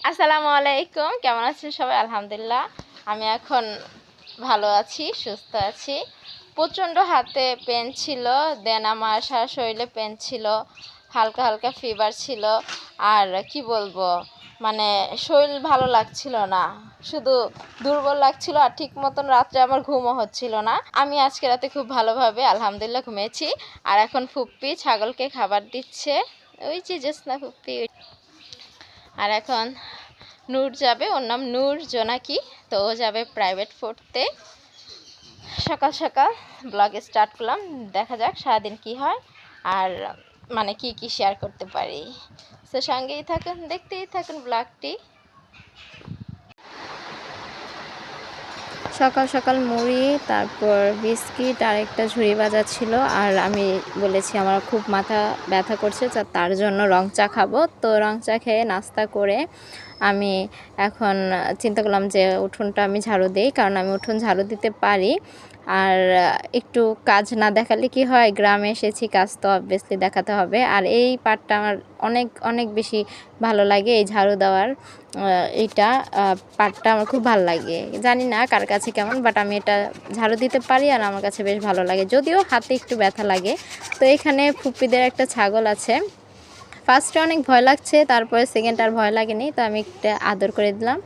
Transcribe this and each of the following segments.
আসসালামু আলাইকুম, কেমন আছেন সবাই? আলহামদুলিল্লাহ আমি এখন ভালো আছি, সুস্থ আছি। প্রচণ্ড হাতে পেন ছিল, দেন আমার সারা শরীরে পেন ছিল, হালকা হালকা ফিভার ছিল। আর কি বলবো, মানে শরীর ভালো লাগছিল না, শুধু দুর্বল লাগছিল। আর ঠিক মতন রাত্রে আমার ঘুমও হচ্ছিল না। আমি আজকে রাতে খুব ভালোভাবে আলহামদুলিল্লাহ ঘুমিয়েছি। আর এখন ফুপ্পি ছাগলকে খাবার দিচ্ছে, ওই যে জোসনা ফুপ্পি। আর এখন নূর যাবে, ওর নাম নূর জোনাকি, তো ও যাবে প্রাইভেট পড়তে। সকাল সকাল ব্লগ স্টার্ট করলাম, দেখা যাক সারাদিন কি হয় আর মানে কি শেয়ার করতে পারি। তো সঙ্গেই থাকুন, দেখতেই থাকুন ব্লগটি। সকাল সকাল মুড়ি, তারপর বিস্কিট আর একটা ঝুড়ি ভাজা ছিল। আর আমি বলেছি আমার খুব মাথা ব্যথা করছে, তার জন্য রং চা খাবো। তো রং চা খেয়ে নাস্তা করে আমি এখন চিন্তা করলাম যে উঠোনটা আমি ঝাড়ু দিই, কারণ আমি উঠোন ঝাড়ু দিতে পারি। আর একটু কাজ না দেখালে কি হয়, গ্রামে এসেছি, কাজ তো অবভিয়াসলি দেখাতে হবে। আর এই পার্টটা আমার অনেক অনেক বেশি ভালো লাগে, এই ঝাড়ু দেওয়ার এইটা পার্টটা আমার খুব ভালো লাগে। জানি না কার কাছে কেমন, বাট আমি এটা ঝাড়ু দিতে পারি আর আমার কাছে বেশ ভালো লাগে, যদিও হাতে একটু ব্যথা লাগে। তো এখানে ফুপ্পিদের একটা ছাগল আছে। ফার্স্টে অনেক ভয় লাগছে, তারপরে সেকেন্ড আর ভয় লাগেনি, তো আমি একটা আদর করে দিলাম।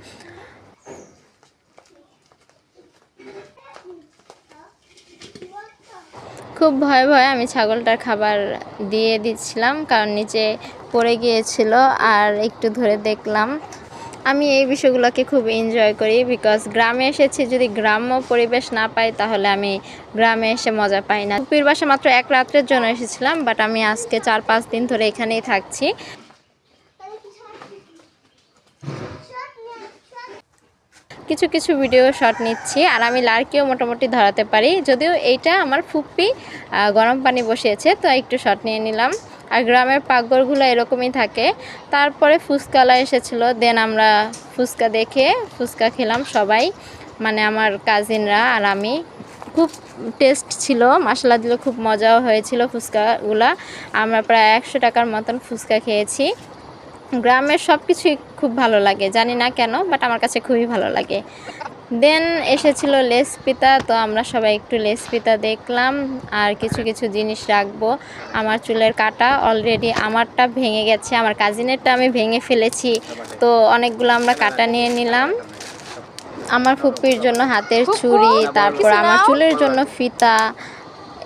খুব ভয়ে ভয়ে আমি ছাগলটার খাবার দিয়ে দিচ্ছিলাম, কারণ নিচে পড়ে গিয়েছিল। আর একটু ধরে দেখলাম। আমি এই বিষয়গুলোকে খুব এনজয় করি, বিকজ গ্রামে এসেছি, যদি গ্রাম্য পরিবেশ না পাই তাহলে আমি গ্রামে এসে মজা পাই না। ফুপ্পির বাসা মাত্র এক রাত্রের জন্য এসেছিলাম, বাট আমি আজকে 4-5 দিন ধরে এখানেই থাকছি। কিছু কিছু ভিডিও শট নিচ্ছি, আর আমি লার্কিও মোটামুটি ধরাতে পারি, যদিও এইটা আমার ফুপ্পি গরম পানি বসিয়েছে, তো একটু শট নিয়ে নিলাম। আর গ্রামের পাকঘরগুলো এরকমই থাকে। তারপরে ফুচকালা এসেছিলো, দেন আমরা ফুচকা দেখে ফুচকা খেলাম সবাই, মানে আমার কাজিনরা আর আমি। খুব টেস্ট ছিল, মশলা দিলে খুব মজাও হয়েছিল ফুচকাগুলা। আমরা প্রায় 100 টাকার মতন ফুচকা খেয়েছি। গ্রামের সব কিছুই খুব ভালো লাগে, জানি না কেন, বাট আমার কাছে খুবই ভালো লাগে। দেন এসেছিল লেস পিতা, তো আমরা সবাই একটু লেস পিতা দেখলাম। আর কিছু কিছু জিনিস রাখবো। আমার চুলের কাটা অলরেডি আমারটা ভেঙে গেছে, আমার কাজিনেরটা আমি ভেঙে ফেলেছি, তো অনেকগুলো আমরা কাটা নিয়ে নিলাম। আমার ফুপ্পির জন্য হাতের চুড়ি, তারপর আমার চুলের জন্য ফিতা,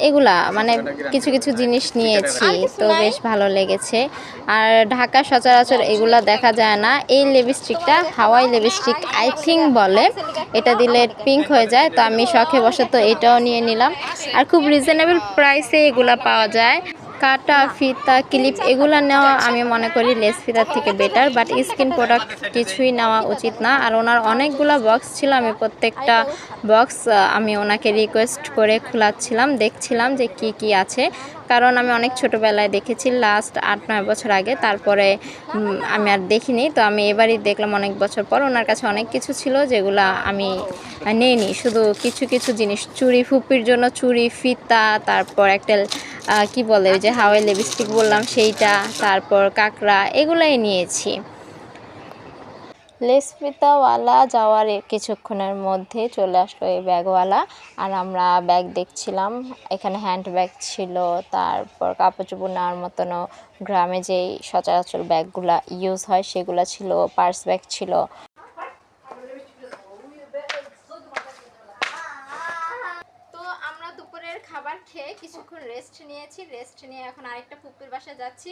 এগুলা মানে কিছু কিছু জিনিস নিয়েছি, তো বেশ ভালো লেগেছে। আর ঢাকা সচরাচর এগুলা দেখা যায় না। এই লিপস্টিকটা হাওয়াই লিপস্টিক আই থিঙ্ক বলে, এটা দিলে পিঙ্ক হয়ে যায়, তো আমি শখে বসে তো এটাও নিয়ে নিলাম। আর খুব রিজনেবল প্রাইসে এগুলা পাওয়া যায়। কাটা, ফিতা, ক্লিপ এগুলো নেওয়া আমি মনে করি লেস ফিতার থেকে বেটার, বাট স্কিন প্রোডাক্ট কিছুই নেওয়া উচিত না। আর ওনার অনেকগুলো বক্স ছিল, আমি প্রত্যেকটা বক্স আমি ওনাকে রিকোয়েস্ট করে খোলাচ্ছিলাম, দেখছিলাম যে কি কি আছে, কারণ আমি অনেক ছোটোবেলায় দেখেছি, লাস্ট 8-9 বছর আগে, তারপরে আমি আর দেখিনি। তো আমি এবারই দেখলাম অনেক বছর পর। ওনার কাছে অনেক কিছু ছিল যেগুলো আমি নেইনি, শুধু কিছু কিছু জিনিস, চুড়ি, ফুপির জন্য চুড়ি, ফিতা, তারপর একটা কি বলে ওই যে হাওয়াই লিপস্টিক বললাম সেইটা, তারপর কাঁকড়া, এগুলাই নিয়েছি। লেস ফিতাওয়ালা যাওয়ার কিছুক্ষণের মধ্যে চলে আসলো এই ব্যাগওয়ালা, আর আমরা ব্যাগ দেখছিলাম। এখানে হ্যান্ড ব্যাগ ছিল, তারপর কাপড় চোপড় নেওয়ার মতনও গ্রামে যেই সচরাচর ব্যাগগুলা ইউজ হয় সেগুলো ছিল, পার্স ব্যাগ ছিল। তো আমরা দুপুরের খাবার খেয়ে কিছুক্ষণ রেস্ট নিয়েছি, রেস্ট নিয়ে এখন আরেকটা ফুপ্পির বাসায় যাচ্ছি।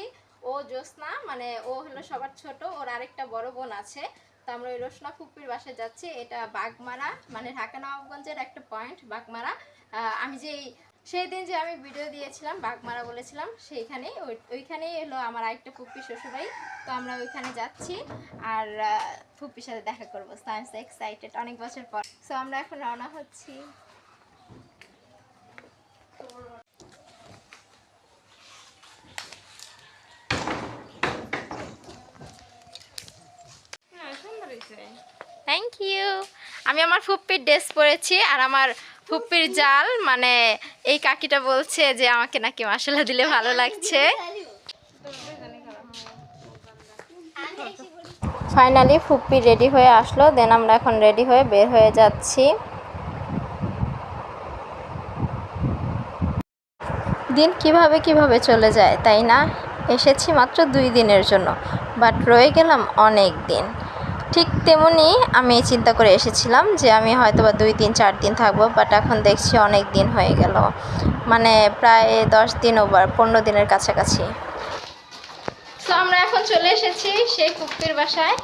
ও জোসনা, মানে ও হলো সবার ছোট, ওর আরেকটা বড় বোন আছে। তো আমরা ওই রোশনা ফুপ্পির বাসায় যাচ্ছি। এটা বাগমারা, মানে ঢাকা নবাবগঞ্জের একটা পয়েন্ট বাগমারা। আমি সেই দিন যে আমি ভিডিও দিয়েছিলাম বাগমারা বলেছিলাম, সেইখানেই ওইখানেই এলো আমার আরেকটা ফুপ্পি শ্বশুরবাড়ি। তো আমরা ওইখানে যাচ্ছি আর ফুপ্পির সাথে দেখা করবো। So I am so excited, অনেক বছর পর। সো আমরা এখন রওনা হচ্ছি। Thank you. আমি আমার ফুপ্পির ড্রেস পরেছি, আর আমার ফুপ্পির জাল, মানে এই কাকিটা বলছে যে আমাকে নাকি মশলা দিলে ভালো লাগছে। ফাইনালি ফুপ্পি রেডি হয়ে আসলো, দেন আমরা এখন রেডি হয়ে বের হয়ে যাচ্ছি। দিন কিভাবে চলে যায় তাই না? এসেছি মাত্র 2 দিনের জন্য, বাট রয়ে গেলাম অনেক দিন। ঠিক তেমনি আমি চিন্তা করে এসেছিলাম যে আমি হয়তো বা 2-3-4 দিন থাকবো, বাট এখন দেখছি অনেক দিন হয়ে গেল, মানে প্রায় 10 দিন ওভার, 15 দিনের কাছাকাছি। তো আমরা এখন চলে এসেছি সেই ফুপ্পির বাসায়।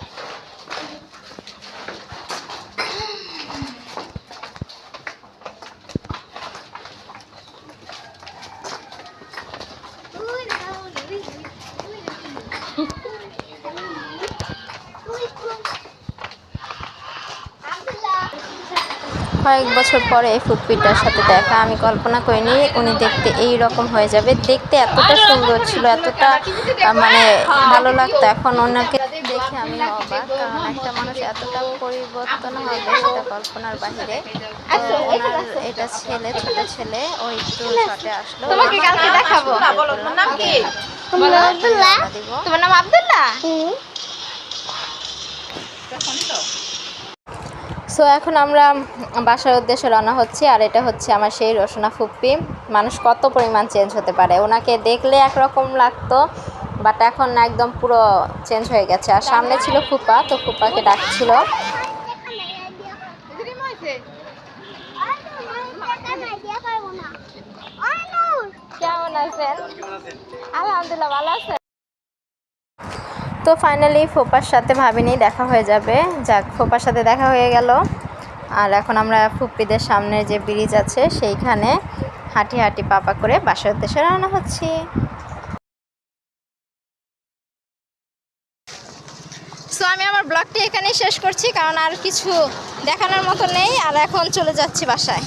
কয়েক বছর পরে এই ফুপ্পিটার সাথে দেখা, আমি কল্পনা করিনি উনি দেখতে এই রকম হয়ে যাবে। দেখতে এতটা সুন্দর ছিল, এতটা মানে ভালো লাগতো, এখন ওনাকে দেখে আমি অবাক, কারণ একটা মানুষ এতটা পরিবর্তন হবে সেটা কল্পনার বাহিরে। তো ওনার এটা ছেলে, ছোট ছেলে, ও একটু শর্টে আসলো। তোমাকে কালকে দেখাবো। বলো তোমার নাম কি? তোমার নাম আব্দুল্লাহ? তোমার নাম আব্দুল্লাহ? সো এখন আমরা বাসার উদ্দেশ্যে রওনা হচ্ছি, আর এটা হচ্ছে আমার সেই রসনা ফুপ্পি। মানুষ কত পরিমাণ চেঞ্জ হতে পারে, ওনাকে দেখলে একরকম লাগতো, বাট এখন একদম পুরো চেঞ্জ হয়ে গেছে। আর সামনে ছিল ফুপা, তো ফুপাকে ডাকছিল। কেমন আছেন? আলহামদুলিল্লাহ, ভালো আছেন? তো ফাইনালি ফোপার সাথে ভাবিনি দেখা হয়ে যাবে, যাক ফোপার সাথে দেখা হয়ে গেল। আর এখন আমরা ফুপ্পিদের সামনে যে ব্রিজ আছে সেইখানে হাঁটি হাঁটি পাপা করে বাসার উদ্দেশ্যে রওনা হচ্ছি। সো আমি আমার ব্লগটি এখানেই শেষ করছি, কারণ আর কিছু দেখানোর মতো নেই, আর এখন চলে যাচ্ছি বাসায়।